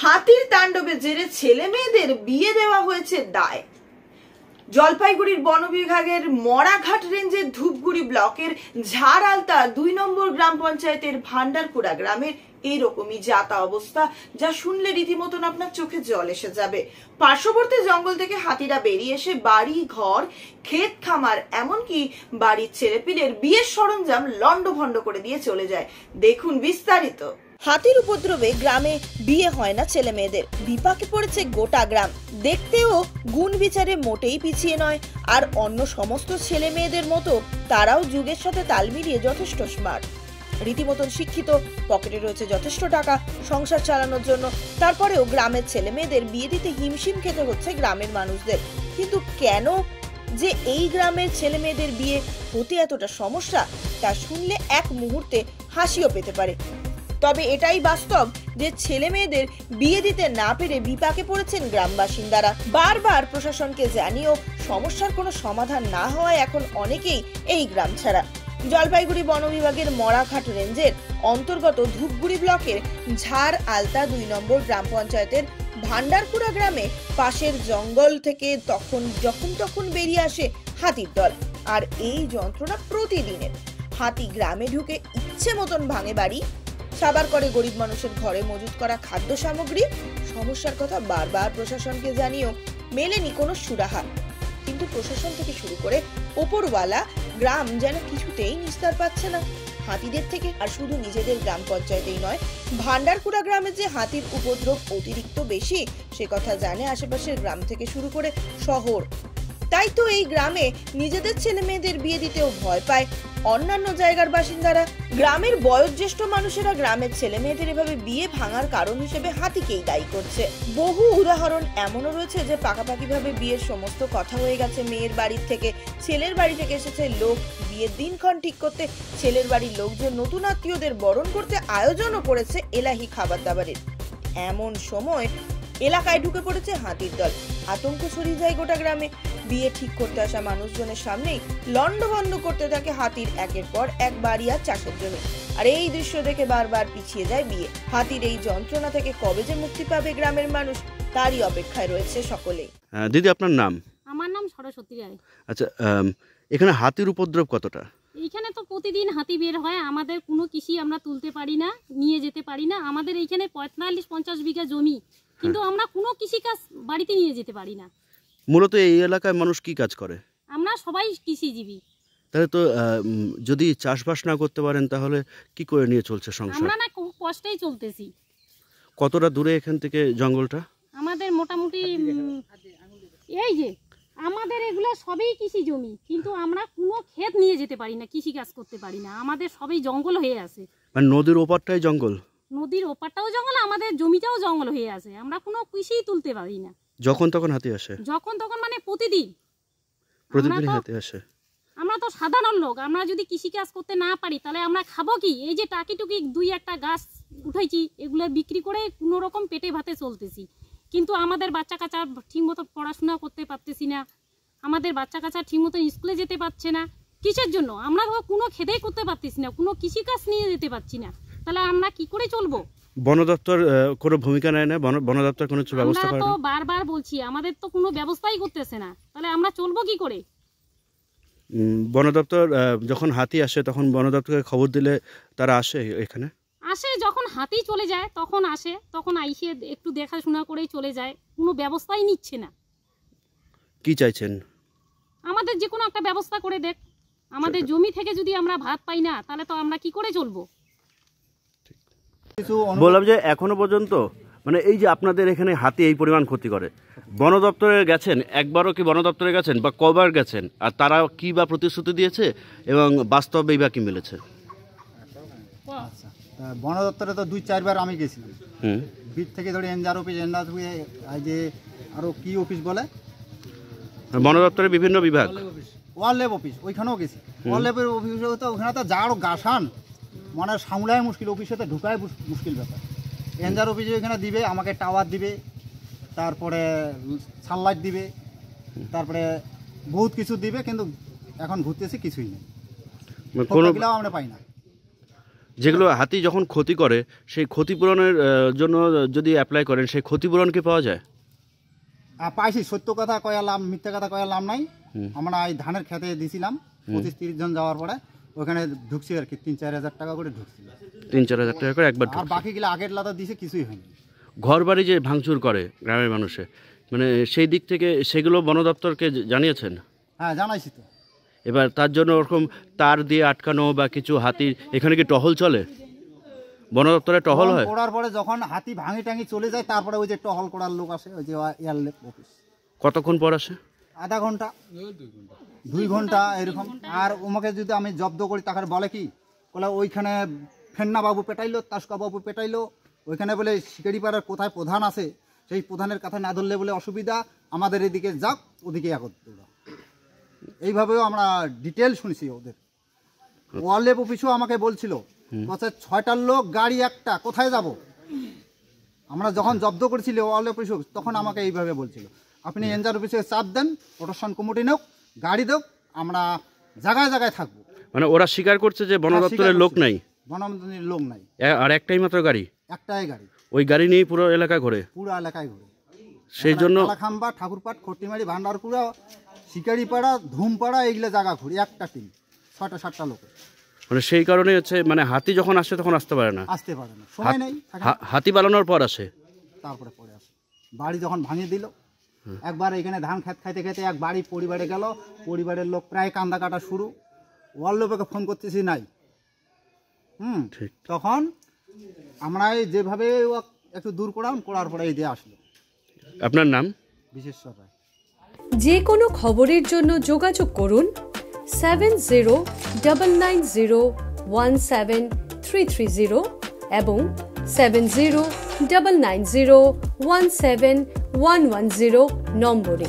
হাতির তাণ্ডবে জেরে ছেলে মেয়েদের বিয়ে দেওয়া হয়েছে দায়। জলপাইগুড়ির বন বিভাগের মরাঘাট রেঞ্জের ধূপগুড়ি ব্লকের ঝাড়আলতা ২ নম্বর গ্রাম পঞ্চায়েতের ভান্ডারকুড়া গ্রামের এইরকমই যাতা অবস্থা, যা শুনলে রীতিমতন আপনার চোখে জল এসে যাবে। পার্শ্ববর্তী জঙ্গল থেকে হাতিরা বেরিয়ে এসে বাড়ি, ঘর, ক্ষেত খামার, এমনকি বাড়ির ছেলেপিলের বিয়ের সরঞ্জাম লন্ডভন্ড করে দিয়ে চলে যায়। দেখুন বিস্তারিত। হাতির উপদ্রবে গ্রামে বিয়ে হয় না ছেলে মেয়েদের, বিপাকে পড়েছে গোটা গ্রাম। দেখতেও গুণ বিচারে মোটেই পিছিয়ে নয়, আর অন্য সমস্ত ছেলে মেয়েদের মতো তারাও যুগের সাথে তাল মিলিয়ে যথেষ্ট স্মার্ট, রীতিমতন শিক্ষিত, পকেটে রয়েছে যথেষ্ট টাকা সংসার চালানোর জন্য। তারপরেও গ্রামের ছেলে মেয়েদের বিয়ে দিতে হিমশিম খেতে হচ্ছে গ্রামের মানুষদের। কিন্তু কেন যে এই গ্রামের ছেলে মেয়েদের বিয়ে হতে এতটা সমস্যা, তা শুনলে এক মুহূর্তে হাসিও পেতে পারে। তবে এটাই বাস্তব যে ছেলে মেয়েদের বিয়ে দিতে না পেরে বিপাকে পড়েছেন গ্রাম বাসিন্দারা। বারবার প্রশাসনকে জানিয়েও সমস্যার কোনো সমাধান না হওয়ায় এখন অনেকেই এই গ্রাম ছাড়া। জলপাইগুড়ি বন বিভাগের মরাঘাট রেঞ্জের অন্তর্গত ধূপগুড়ি ব্লকের ঝাড়আলতা ২ নম্বর গ্রাম পঞ্চায়েতের ভান্ডারকুড়া গ্রামে পাশের জঙ্গল থেকে যখন তখন বেরিয়ে আসে হাতির দল। আর এই যন্ত্রণা প্রতিদিনের। হাতি গ্রামে ঢুকে ইচ্ছে মতন ভাঙে বাড়ি, সাবার করে গরিব মানুষের ঘরে মজুত করা খাদ্য সামগ্রী। সমস্যার কথা বারবার প্রশাসনকে জানিয়েও মেলেনি কোনো সুরাহা। কিন্তু প্রশাসন থেকে শুরু করে ওপরওয়ালা গ্রাম যেন কিছুতেই নিস্তার পাচ্ছে না হাতিদের থেকে। আর শুধু নিজেদের গ্রাম পঞ্চায়েতেই নয়, ভান্ডারকুড়া গ্রামে যে হাতির উপদ্রব অতিরিক্ত বেশি, সে কথা জানে আশেপাশের গ্রাম থেকে শুরু করে শহর। তাই তো এই গ্রামে নিজেদের ছেলে মেয়েদের বিয়ে দিতেও ভয় পায় অন্যান্য জায়গার বাসিন্দারা। গ্রামের বয়োজ্যেষ্ঠ মানুষেরা গ্রামের ছেলে মেয়েদের এভাবে বিয়ে ভাঙার কারণ হিসেবে হাতিকেই দায়ী করছে। বহু উদাহরণ এমনও রয়েছে যে পাকাপাকি ভাবে বিয়ের সমস্ত কথা হয়ে গেছে মেয়ের বাড়ির থেকে, ছেলের বাড়ি থেকে এসেছে লোক বিয়ের দিনক্ষণ ঠিক করতে। ছেলের বাড়ির লোকজন নতুন আত্মীয়দের বরণ করতে আয়োজনও করেছে এলাহি খাবার দাবারের। এমন সময় এলাকায় ঢুকে পড়েছে হাতির দল। আতঙ্ক ছড়িয়ে যায় গোটা গ্রামে। বিয়ে ঠিক করতে আসা মানুষজনের সামনেই লন্ডভন্ড করতে থাকে হাতির একের পর এক বাড়ি আর চাষের জমি। আর এই দৃশ্য দেখে বারবার পিছিয়ে যায় বিয়ে। হাতির এই যন্ত্রণা থেকে কবে যে মুক্তি পাবে গ্রামের মানুষ, তারই অপেক্ষায় রয়েছে সকলেই। দিদি, আপনার নাম? আমার নাম সরস্বতী রায়। আচ্ছা, এখানে হাতির উপদ্রব কতটা? এইখানে তো প্রতিদিন হাতি বের হয়। আমাদের কোনো কৃষি আমরা তুলতে পারি না, নিয়ে যেতে পারি না। আমাদের এইখানে ৪৫-৫০ বিঘা জমি, কিন্তু আমরা কোনো কৃষিকাজ বাড়িতে নিয়ে যেতে পারি না। মূলত এই এলাকায় মানুষ কি কাজ করে? আমরা সবাই কৃষিজীবী। তাহলে তো যদি চাষবাস না করতে পারেন তাহলে কি করে নিয়ে চলছে সংসার? আমরা না খুব কষ্টেই চলতেছি। কতটা দূরে এখান থেকে জঙ্গলটা? আমাদের মোটামুটি এই যে আমাদের এগুলো সবই কৃষি জমি, কিন্তু আমরা কোনো ক্ষেত নিয়ে যেতে পারি না, কৃষি কাজ করতে পারি না। আমাদের সবই জঙ্গল হয়ে আছে। মানে নদীর ওপারটাই জঙ্গল? নদীর ওপারটাও জঙ্গল, আমাদের জমিটাও জঙ্গল হয়ে আছে। আমরা কোনো কৃষি তুলতে পারি না। যখন তখন হাতি আসে? যখন তখন মানে প্রতিদিন হাতি আসে। আমরা তো সাধারণ লোক, আমরা যদি কৃষি কাজ করতে না পারি তাহলে আমরা খাবো কি? এই যে টাকি-টুকি ২-১টা গাছ উঠাইছি, এগুলো বিক্রি করে কোনো রকম পেটে ভাতে চলতেছি। কিন্তু আমাদের বাচ্চা কাচ্চা ঠিকমতো পড়াশোনা করতে পারতেছি না, আমাদের বাচ্চা কাচ্চা ঠিকমতো স্কুলে যেতে পারছে না। কিসের জন্য? আমরা কোনো খেতেই করতে পারতেছি না, কোনো কৃষিকাজ নিয়ে যেতে পারছি না। তাহলে আমরা কি করে চলবো? বন দপ্তর কোনো ভূমিকা নেয় না? বন দপ্তর কোনো ব্যবস্থা করে না? আমরা তো বারবার বলছি, আমাদের তো কোনো ব্যবস্থাই করতেছে না। তাহলে আমরা চলবো কি করে? বন দপ্তর যখন হাতি আসে তখন বন দপ্তরকে খবর দিলে তারা আসে এখানে? আসে, যখন হাতি চলে যায় তখন আসে, তখন আইসে একটু দেখাশোনা করেই চলে যায়। কোনো ব্যবস্থাই নিচ্ছে না। কি চাইছেন? আমাদের যে কোনো একটা ব্যবস্থা করে দেখ। আমাদের জমি থেকে যদি আমরা ভাত পাই না, তাহলে তো আমরা কি করে চলবো? বললাম যে এখনো পর্যন্ত মানে এই যে আপনাদের এখানে হাতি এই পরিমাণ ক্ষতি করে, বন দপ্তরে গেছেন? একবারও কি বন দপ্তরে গেছেন বা কবার গেছেন? আর তারা কি বা প্রতিশ্রুতি দিয়েছে এবং বাস্তবেই বা কি মিলেছে? বন দপ্তরে তো ২-৪ বার আমি গেছি। বিট থেকে ধরে এনজার অফিস, এনজার অফিস, এই যে আরো কি অফিস বলে, বন দপ্তরের বিভিন্ন বিভাগ, ওয়াইল্ড অফিস, ওইখানেও গেছি। ওয়াইল্ড অফিস তো ওখানে তো যার গাছান মানে সামলায় মুশকিল, অফিসে তো ঢুকায় মুশকিল ব্যাপার। এনজার অফিসে ওইখানে দিবে, আমাকে টাওয়ার দিবে, তারপরে সানলাইট দিবে, তারপরে বহুত কিছু দিবে, কিন্তু এখন ঘুরতেছি কিছুই নেই, আমরা পাই না। যেগুলো হাতি যখন ক্ষতি করে সেই ক্ষতিপূরণের জন্য যদি অ্যাপ্লাই করেন সেই ক্ষতিপূরণ কি পাওয়া যায়? পাইছি, সত্য কথা কয়া লাভ, মিথ্যা কথা কয়া লাভ নাই। আমরা এই ধানের খেতে দিছিলাম 25-30 জন যাওয়ার পরে ওখানে ঢুকছি আর কি, 3-4 হাজার টাকা করে ঢুকছিল। 3-4 হাজার টাকা করে একবার। আর বাকিগুলো আগের লাদা দিছে, কিছুই হয়নি। ঘর বাড়ি যে ভাঙচুর করে গ্রামের মানুষে, মানে সেই দিক থেকে সেগুলো বন দপ্তরকে জানিয়েছেন? হ্যাঁ জানাইছি তো। এবার তার জন্য ওরকম তার দিয়ে আটকানো বা কিছু হাতি, এখানে কি টহল চলে? বন দপ্তরে টহল হয়? করার পরে যখন হাতি ভাঙি টাঙি চলে যায় তারপরে ওই যে টহল করার লোক আসে, ওই যে এয়ারলেফ অফিস। কতক্ষণ পর আসে? আধা ঘন্টা 2 ঘন্টা এরকম। আর ওমাকে যদি আমি জব্দ করি তাকে বলে কি, বলে ওইখানে ফেন্না বাবু পেটাইলো, তাসকা বাবু পেটাইলো, ওইখানে বলে শিকারিপাড়ার কোথায় প্রধান আছে সেই প্রধানের কথা না ধরলে বলে অসুবিধা, আমাদের এদিকে যাক, ওদিকে একত্র। এইভাবেও আমরা ডিটেল শুনছি ওদের। ওয়ারলেফ অফিসও আমাকে বলছিল, বলছে 6টার লোক গাড়ি একটা, কোথায় যাব? আমরা যখন জব্দ করেছিল ওয়ারলেফ অফিস তখন আমাকে এইভাবে বলছিল, আপনি এনজার অফিসে চাপ দেন, প্রোটেকশন কমিটি নোক, গাড়ি দেব, আমরা জায়গায় জায়গায় থাকবো। মানে ওরা স্বীকার করছে যে বন দপ্তরের লোক নাই, বন দপ্তরের লোক নাই, আর একটাই মাত্র গাড়ি, একটাই গাড়ি, ওই গাড়ি নিয়েই পুরো এলাকা ঘোরে। পুরো এলাকায় ঘোরে। সেই জন্য খাম্বা, ঠাকুরপাট, খট্টিমারি, ভান্ডারপুরা, শিকারিপাড়া, ধুমপাড়া এইগুলো জায়গা ঘুরি, একটা টিম 6টা-7টা লোক। মানে সেই কারণে হচ্ছে, মানে হাতি যখন আসে তখন আসতে পারে না, আসতে পারে না, সময় নেই। হাতি পালানোর পর আসে, তারপরে পরে আসে। বাড়ি যখন ভাঙিয়ে দিল, একবার এখানে ধান খাইতে খাইতে এক বাড়ি পরিবারে গেল, পরিবারের লোক প্রায় কান্দা কাটা শুরু। ওয়ার্ল্ডকে ফোন করতেছি নাই। তখন আমরা যেভাবে একটু দূর করার পরে এই দিয়ে আসলো। আপনার নাম? বিশেশ্বর রায়। যে কোনো খবরের জন্য যোগাযোগ করুন 7099017330 এবং 7099017110 নম্বরে।